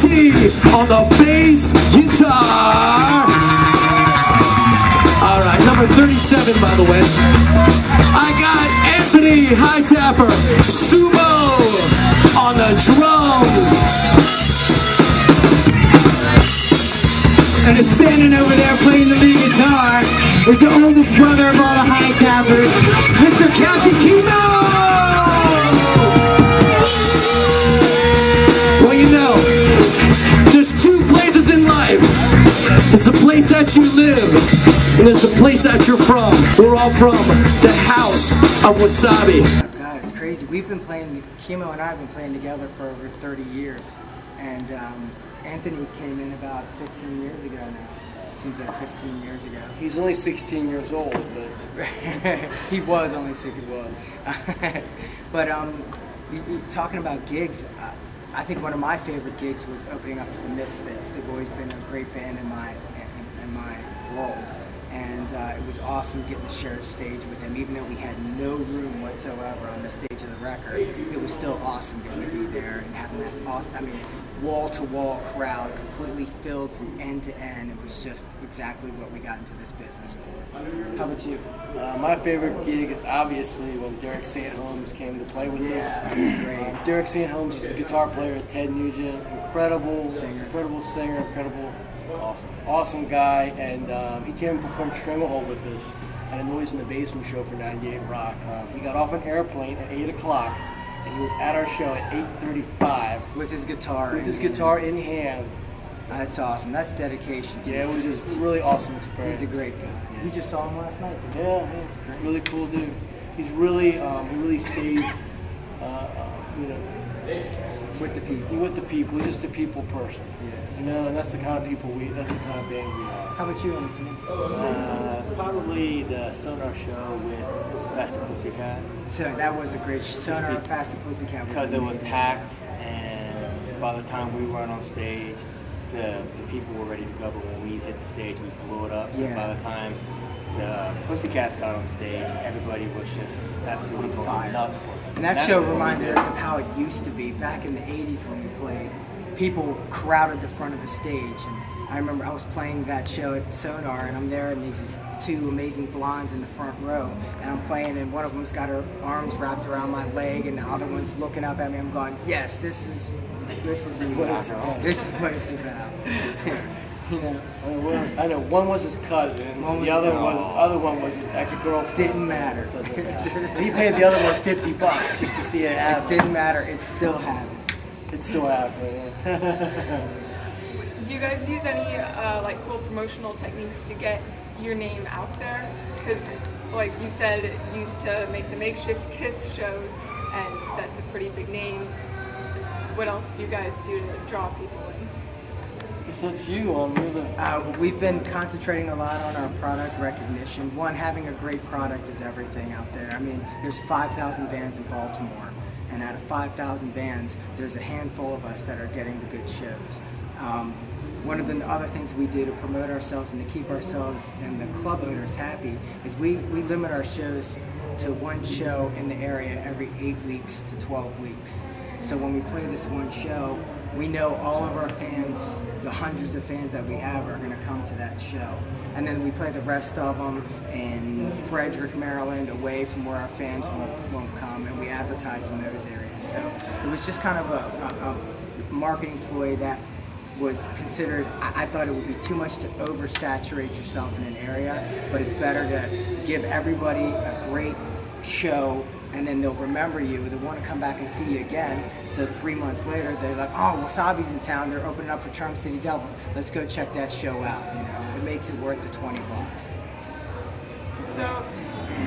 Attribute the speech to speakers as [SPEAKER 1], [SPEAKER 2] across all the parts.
[SPEAKER 1] JT on the bass guitar. All right, number 37, by the way. I got Anthony Hightaffer, Sumo on the drums. And it's standing over there playing the lead guitar is the oldest brother of all the Hightaffers, Mr. Captain Kimo! Well, you know, there's two places in life. There's the place that you live, and there's the place that you're from. We're all from the house of Wasabi.
[SPEAKER 2] Oh God, it's crazy. We've been playing, Kimo and I have been playing together for over 30 years. And Anthony came in about 15 years ago now. Seems like 15 years ago.
[SPEAKER 3] He's only 16 years old, but
[SPEAKER 2] he was only 16.
[SPEAKER 3] He was.
[SPEAKER 2] But talking about gigs, I think one of my favorite gigs was opening up for the Misfits. They've always been a great band in my world, and it was awesome getting to share a stage with them. Even though we had no room whatsoever on the stage of the record, it was still awesome getting to be there and having that awesome, I mean, wall-to-wall crowd, completely filled from end to end. It was just exactly what we got into this business for. How about you?
[SPEAKER 3] My favorite gig is obviously when Derek St. Holmes came to play with us.
[SPEAKER 2] Yeah, it was great.
[SPEAKER 3] Derek St. Holmes is the guitar player at Ted Nugent, incredible singer, incredible, awesome guy, and he came and performed Stranglehold with us at a Noise in the Basement show for 98 Rock. He got off an airplane at 8 o'clock, and he was at our show at 8:35
[SPEAKER 2] with his guitar.
[SPEAKER 3] In hand.
[SPEAKER 2] That's awesome. That's dedication.
[SPEAKER 3] Yeah, it was just a really awesome experience.
[SPEAKER 2] He's a great guy. We just saw him last night.
[SPEAKER 3] Yeah, he's a really cool dude. He's really, he really stays,
[SPEAKER 2] with the people.
[SPEAKER 3] With the people. He's just a people person.
[SPEAKER 2] Yeah.
[SPEAKER 3] You know, and that's the kind of that's the kind of band we are.
[SPEAKER 2] How about you, Anthony?
[SPEAKER 4] Probably the Sonar show with Faster Pussycat.
[SPEAKER 2] So that was a great Sonar Faster Pussycat.
[SPEAKER 4] Because it was packed, and by the time we went on stage, the people were ready to go, but when we hit the stage, we blew it up. So by the time the Pussycats got on stage, everybody was just absolutely going nuts for it.
[SPEAKER 2] And that show reminded us of how it used to be back in the 80s when we played. People crowded the front of the stage, and I remember I was playing that show at Sonar, and I'm there, and these two amazing blondes in the front row, and I'm playing, and one of them's got her arms wrapped around my leg, and the other one's looking up at me. I'm going, yes, this is what it's about. This is what it's about. You know.
[SPEAKER 3] I know. One was his cousin. The other one was his ex-girlfriend.
[SPEAKER 2] Didn't matter.
[SPEAKER 3] He paid the other one $50 just to see it happen.
[SPEAKER 2] It didn't matter. It still happened.
[SPEAKER 3] It still happened. Yeah.
[SPEAKER 5] Do you guys use any like cool promotional techniques to get your name out there? Because, like you said, it used to make the Makeshift Kiss shows, and that's a pretty big name. What else do you guys do to draw people in?
[SPEAKER 3] I guess that's you on the other.
[SPEAKER 2] We've been concentrating a lot on our product recognition. One, having a great product is everything out there. I mean, there's 5,000 bands in Baltimore, and out of 5,000 bands, there's a handful of us that are getting the good shows. One of the other things we do to promote ourselves and to keep ourselves and the club owners happy is we limit our shows to one show in the area every 8 weeks to 12 weeks. So when we play this one show, we know all of our fans, the hundreds of fans that we have, are going to come to that show. And then we play the rest of them in Frederick, Maryland, away from where our fans won't come, and we advertise in those areas. So it was just kind of a marketing ploy that was considered, I thought it would be too much to oversaturate yourself in an area, but it's better to give everybody a great show, and then they'll remember you. They'll want to come back and see you again. So 3 months later, they're like, oh, Wasabi's in town. They're opening up for Charm City Devils. Let's go check that show out. You know, it makes it worth the $20.
[SPEAKER 5] So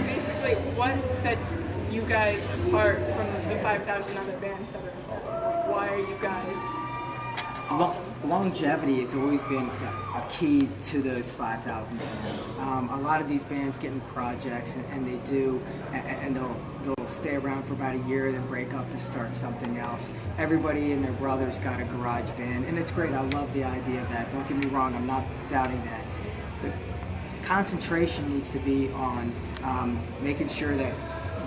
[SPEAKER 5] basically, what sets you guys apart from the 5,000 other bands that are in Baltimore? Why are you guys awesome?
[SPEAKER 2] Longevity has always been a key to those 5,000 bands. A lot of these bands get in projects, and they do, and they'll stay around for about a year, then break up to start something else. Everybody and their brother's got a garage band, and it's great. I love the idea of that. Don't get me wrong, I'm not doubting that. The concentration needs to be on making sure that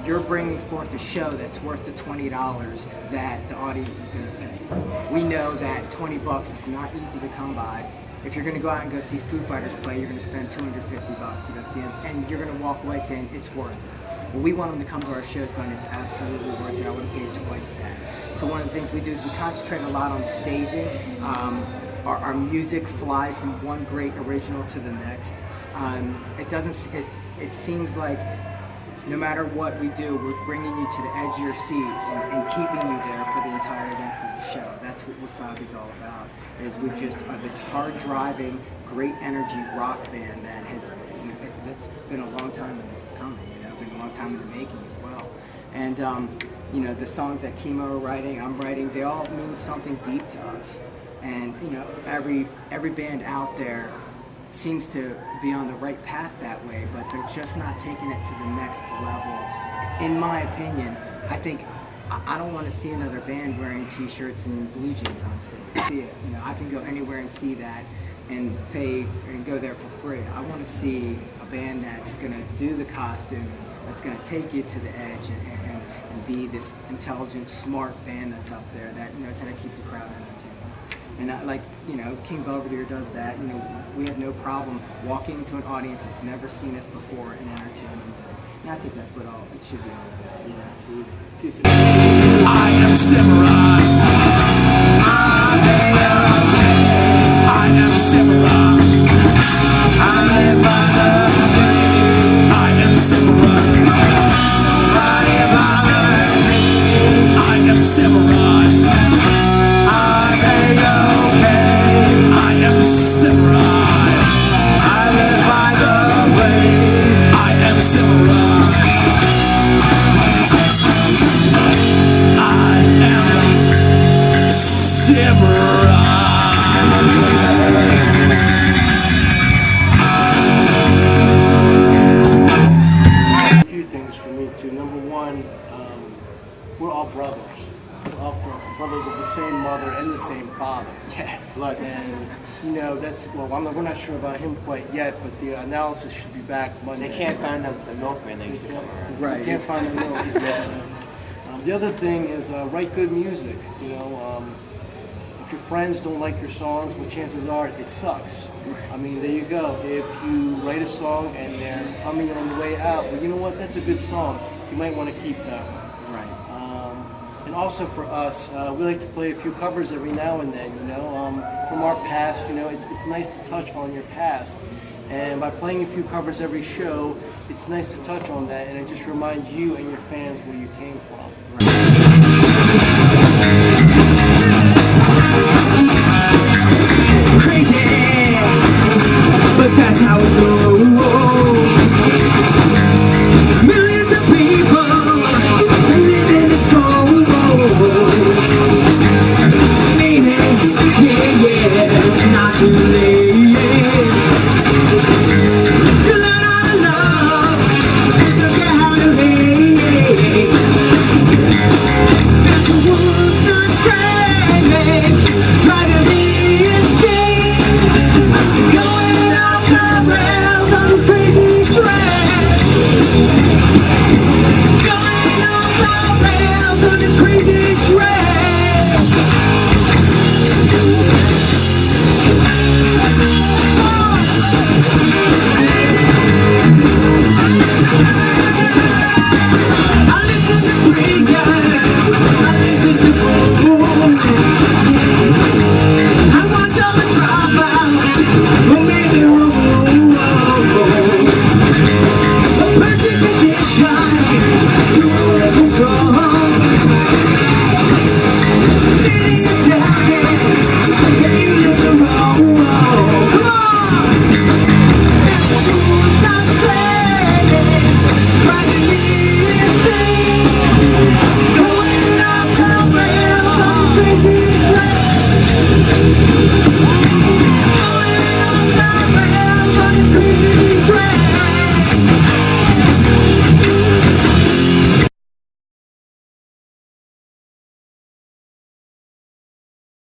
[SPEAKER 2] you're bringing forth a show that's worth the $20 that the audience is going to pay. We know that $20 is not easy to come by. If you're going to go out and go see Foo Fighters play, you're going to spend $250 to go see them, and you're going to walk away saying it's worth it. Well, we want them to come to our shows going, it's absolutely worth it. I would have paid twice that. So one of the things we do is we concentrate a lot on staging. Our music flies from one great original to the next. It seems like no matter what we do, we're bringing you to the edge of your seat and keeping you there for the entire event for the show. That's what Wasabi's all about. Is we just this hard-driving, great energy rock band that has that's been a long time in coming. Been a long time in the making as well. And the songs that Kimo are writing, I'm writing, they all mean something deep to us. And every band out there seems to be on the right path that way, but they're just not taking it to the next level. In my opinion, I think I don't want to see another band wearing t-shirts and blue jeans on stage. See it, I can go anywhere and see that and pay and go there for free. I want to see a band that's going to do the costuming, that's going to take you to the edge and be this intelligent, smart band that's up there that knows how to keep the crowd entertained. And King Belvedere does that. We have no problem walking into an audience that's never seen us before and entertaining them. And I think that's what it should be all about.
[SPEAKER 1] I am Samurai. I am Samurai. I live by the way. I am Samurai. I am Samurai. I am Samurai. I live by the way. I am Samurai. I am Samurai.
[SPEAKER 3] A few things for me too. Number one, we're all brothers. We're all brothers of the same mother and the same father.
[SPEAKER 2] Yes.
[SPEAKER 3] And that's we're not sure about him quite yet, but the analysis should be back Monday.
[SPEAKER 4] They can't find the milkman that used to come around.
[SPEAKER 3] Right. They can't find the milk. He's missing. The other thing is write good music. If your friends don't like your songs, well, chances are it sucks. I mean, there you go. If you write a song and they're humming it on the way out, well, you know what? That's a good song. You might want to keep that one. And also for us, we like to play a few covers every now and then, from our past. It's nice to touch on your past. And by playing a few covers every show, it's nice to touch on that, and it just reminds you and your fans where you came from.